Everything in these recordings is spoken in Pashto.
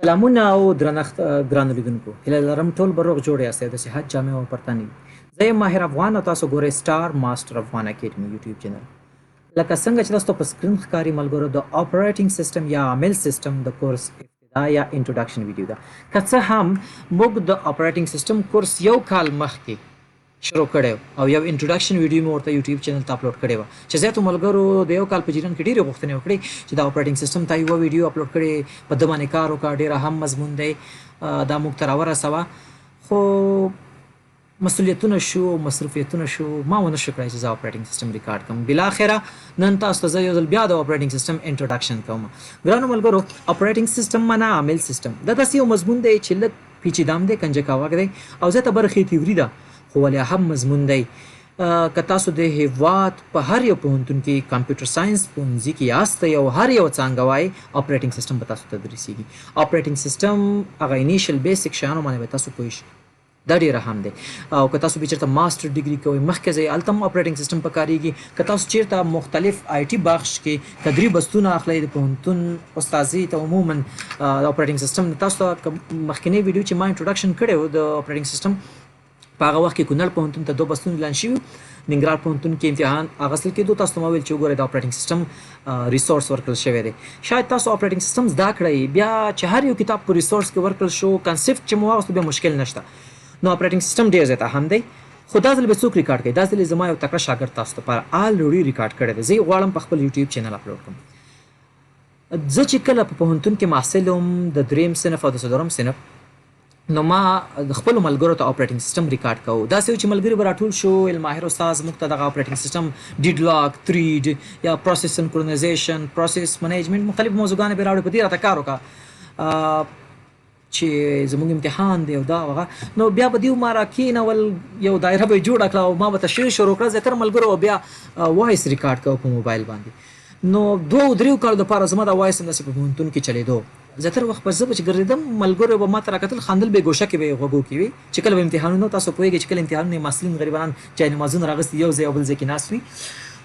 سلامونه او درنښت ګرانو لیدونکو هیله لرم ټول به روغ جوړ یاستئ د صحت جامع او پرتانی زه یم ماهر افغان او تاسو ګورئ سټار ماسټر افغان اکیډمي یوټیوب چینل لکه څنګه چې تاسو په سکرین ښکاري ملګرو د اپریټینګ سیستم یا عامل سیستم د کورس ابتدا یا انټروډکشن ویډیو ده که څه هم موږ د اپریټینګ سیستم کورس یو کال مخکې شروع کړی او یو انټروډکشن ویډیو مې ورته یوټیوب چینل ته اپلوډ کړی وه چې زیاتو ملګرو د یو کال په جریان کې ډېرې غوښتنې وکړې چې د اپریټینګ سیستم ته یوه ویډیو اپلوډ کړې په ده باندې کار وکړه ډېر اهم مضمون دی دا موږ ته راورسوه خو مسؤلیتونه شو مصروفیتونه شو ما ونه شو کړی چې زه اپریټینګ سیستم ریکارډ کړم بالاخره نن تاسو ته زه یو ځل بیا د اپریټینګ سیستم انټروډکشن کوم ګرانو ملګرو اپریټینګ سیستم معنا عامل سیستم دا داسې یو مضمون دی چې لږ پیچیدام دی کنجکاوک دی او زیاته برخې تیوري ده خو ولې اهم مضمون دی که تاسو د هیواد په هر یو پوهنتون کې کمپیوټر ساينس پوهنځي کې یاستئ او هر یو څانګه وایي اپریټینګ سیستم به تاسو ته تدریسیږي اپریټینګ سیستم هغه انیشل بیسیک شیانو باندې به تاسو پوه شئ دا ډېر اهم دی او که تاسو به چېرته ماسټر ډیګري کوئ مخکې ځئ هلته هم اپریټینګ سیستم پکارېږي که تاسو چېرته مختلف آی ټي بخش کې تدري بستونه اخلئ د پوهنتون استاذي ته عموما د اپریټینګ سیستم تاسو ته مخکینی ویډیو چې ما انټروډکشن کړی و د اپریټینګ سیستم په هغه وخت کې کونړ پوهنتون ته 2 بستونه اعلان شوي ننګرهار پوهنتون کې امتحان اخیستل کېدو تاسو ته ما ویل چې وګورئ د اپریټینګ سیستم ریسورس ورکړل شوی دی شاید تاسو اپریټینګ سیستم زده کړئ بیا چې هر یو کتاب په ریسورس کې ورکړل شو کنسپټ چې مو واغوستو بیا مشکل نشته نو اپریټینګ سیستم ډېر زیات اهم دی خو دا ځل به څوک ریکارډ کوي دا ځل زما یو تکړه شاګرد تاسو لپاره الریډي ریکارډ کړی دی زه یې غواړم په خپل یوټیوب چینل اپلوډ کړم زه چې کله په پوهنتون کې محصل وم د 3م صنف او د 4م صنف نو ما د خپلو ملګرو ته اپریټینګ سیستم ریکارډ کوو داسې و چې ملګري به راټول شو الماهر استاذ موږ ته دغه اپریټینګ سیستم ډیډ لاک 3 یا پروسیس سنکرونایزیشن پروسیس منیجمنټ مختلف موضوعګانې به راوړي په دې راته کار وکړه چې زموږ امتحان دی او دا هغه نو بیا به دیو ما راکېنول یو دایره به یې جوړه کړه او ما به تشریح شروع کړه زیاتره ملګرو بیا وایس ریکارډ کوو په موبایل باندې نو 2-3 کالو دپاره زما دا وایس همداسې په پوهنتون کې چلېدو زیاتره وخت به زه به چې ګرځېدم ملګرو به ما ته راکتل خندل به یې ګوشه کې به یې غوږو کې وي چې کله به امتحانونه تاسو پوهېږئ چې کله امتحانونه محصلین غریبانان جاینمازونه راغوستي یو ځای او بل ځای کې ناست وي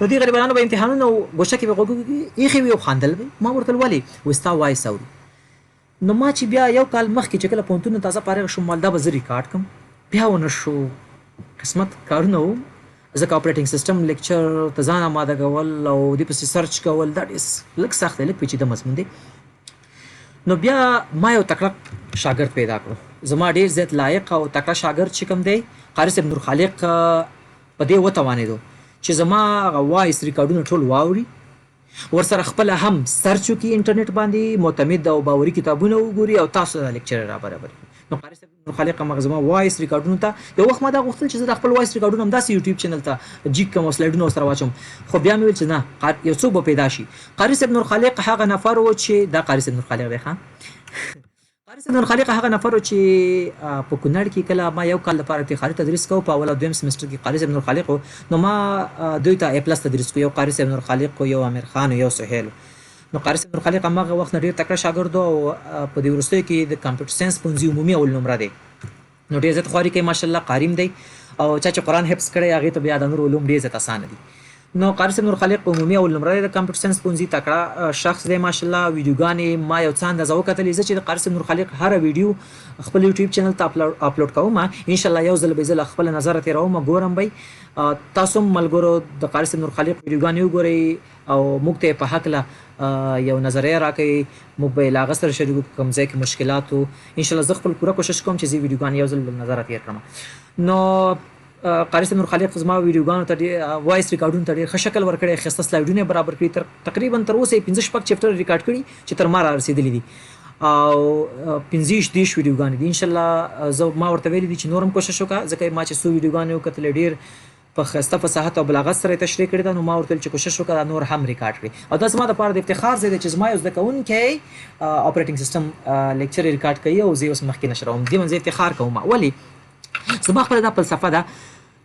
نو دې غریبانانو به امتحانونه ګوشه کې به غوږو کې ایښې وي او خندل به ما ورته ولې وایي ستا وایس اوري نو ما چې بیا یو کال مخکې چې کله پوهنتون نه تازه فارغ شوم دا به زه ریکارډ کړم بیا ونه شو قسمت کارونه وو ځکه اپریټینګ سیستم لیکچر ته ځان اماده کول او دې پسې سرچ کول دا ډېر لږ سخت دی لږ پیچیده مضمون دی نو بیا ما یو تکړه شاګرد پیدا کړو زما ډېر زیات لایق او تکړه شاګرد چې کوم دی قاري صاحب نور خالق په دې وتوانېدو چې زما هغه وایس ریکارډونه ټول واوري ورسره خپله هم سرچ وکړي انټرنیټ باندې معتمد او باوري کتابونه وګوري او تاسو ته لیکچر را برابر کړي نو قاري صاحب نور خالق همغه زما وایس ریکارډونو ته یو وخت ما دا غوښتل چې زه د خپل وایس ریکارډونه همداسې یوټیوب چینل ته جیک کړم او سلایډونه ورسره واچوم خو بیا مې ویل چې نه یو څوک به پیدا شي قاري صاحب نور خالق هغه نفر و چې دا قاري صاحب نور خالق دی قاري صاحب نور خالق هغه نفر و چې په کونړ کې کله ما یو کال لپاره افتخاري تدریس کوو په اول او دویم سمسټر کې قاري صاحب نور خالق و نو ما دوی ته A+ تدریس کوو یو قاري صاحب نور خالق و یو امیر خان و یو سهیل نو قاري صاحب نور خالق هماغه وخت نه ډېر تکړه شاګرد او په دې وروستیو کې د کمپیوټر ساينس پوهنځي عمومي اول نمره دی نو ډېر زیات خواري کوي ماشاءالله قاریم دی او چا چې قرآن حفظ کړی هغې ته بیا د نور علوم ډېر زیات اسانه دي نو قاري صاحب نور خالق عمومي اول نمره دی د کمپیوټر ساينس پوهنځي تکړه شخص دی ماشاءالله ویډیوګانې ما یو څه اندازه وکتلې زه چې د قاري صاحب نور خالق هره ویډیو خپل یوټیوب چینل ته اپلوډ کوم انشاءالله یو ځل به زه له خپله نظره تېروم ګورم به تاسو هم ملګرو د قاري صاحب نور خالق ویډیوګانې وګورئ او موږ ته یې په هکله یو نظریه راکوي موږ به یې له هغه سره شریکو کوم ځای کې مشکلات و انشاءالله زه خپل پوره کوشش کوم چې زه ویډیوګانې یو ځل له نظره تېر کړم نو قاري صاحب نور خالق زما ویډیوګانو ته ډېر وایس ریکارډونو ته ډېر ښه شکل ورکړی ښایسته سلایډونه یې برابر کړي تقریبا تر اوسه یې 15-16 چپټر ریکارډ کړي چې تر ما را رسېدلي دي او 15-20 ویډیوګانې دي انشاءالله زه ما ورته ویلي دي چې نور هم کوشش وکړه ځکه ما چې څو ویډیوګانې وکتلې ډېر په ښایسته فصاحت او بلاغت سره یې تشریح کړې ده نو ما ورته ویل چې کوشش وکړه نور هم ریکارډ کړي او دا زما دپاره د افتخار ځای دی چې زما یو زده کوونکی اپریټینګ سیستم لیکچر یې ریکارډ کوي او زه یې اوس مخکې نشروم دې باندې افتخار کوم ولې زما خپله دا فلسفه ده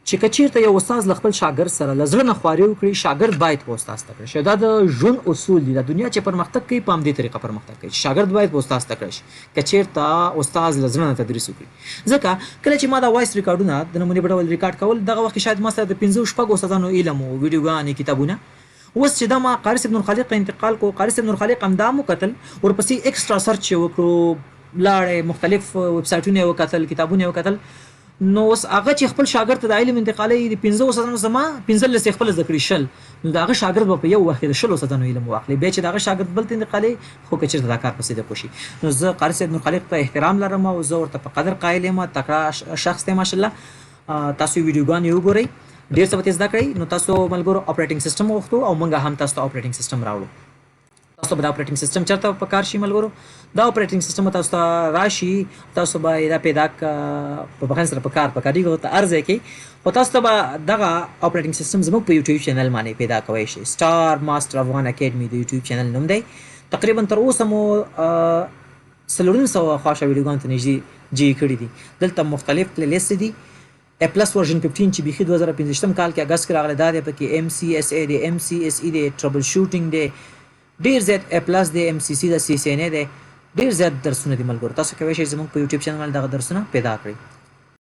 چې که چېرته یو استاد له خپل شاګرد سره له زړه نه خواري وکړي شاګرد باید په استاد زده کړی شي دا د ژوند اصول دي د دنیا چې پرمختګ کوي په همدې طریقه پرمختګ کوي شاګرد باید په استاد زده کړی شي که چېرته استاد له زړه نه تدریس وکړي ځکه کله چې ما دا وایس ریکارډونه د نمونې په ډول ریکارډ کول دغه وخت کې شاید ما سره د 15-16 استادانو علم و ویډیوګانې کتابونه اوس چې دا ما قاري صاحب نور خالق انتقال کو قاري صاحب نور خالق هم دا مو کتل ورپسې ایکسټرا سرچ وکړو لاړې مختلف ویب سایټونه وکتل کتابونه وکتل نو اوس هغه چې خپل شاګرد ته د علم انتقالي د 15 سنو زما 15 لس خپل ذکر شل نو دا هغه شاګرد په یو وخت د 10 سنو علم واخلي به چې دا هغه شاګرد بل ته انتقالي خو کچې دا کار پسې د پوشي نو زه قاری صاحب نور خالق ته احترام لرم او زه ورته په قدر قایل یم تکړه شخص ته ماشاءالله تاسو ویډیوګان یو ګورئ ډیر څه به زده کړئ نو تاسو ملګرو اپریټینګ سیستم وختو او موږ هم تاسو اپریټینګ سیستم راوړو تاسو به دا اپریټینګ سیستم چرته په کار شي ملګرو دا اپریټینګ سیستم تاسو ته راشي تاسو به دا پیدا په بخښنه سره په کار پکاري ته ارزه کې او تاسو ته دغه اپریټینګ سیستم زموږ په یوټیوب چینل باندې پیدا کوئ شي سٹار ماستر افغان اکیډمي د یوټیوب چینل نوم دی تقریبا تر اوسه مو سلورن سو خاصه ویډیوګان ته نږدې جی کړی دي دلته مختلف پلی لیست دي ا پلس ورژن 15 چې بيخي 2015 کال کې اگست کې راغلی دا دی پکې ام سی اس ای دی ام سی اس ای دی ټربل شوټینګ دی ډیر زیات ا پلس دی ام سی سی د سی سی ان دی ډیر زیات درسونه دي ملګرو تاسو کولی شئ زموږ په یوټیوب چینل باندې دغه درسونه پیدا کړئ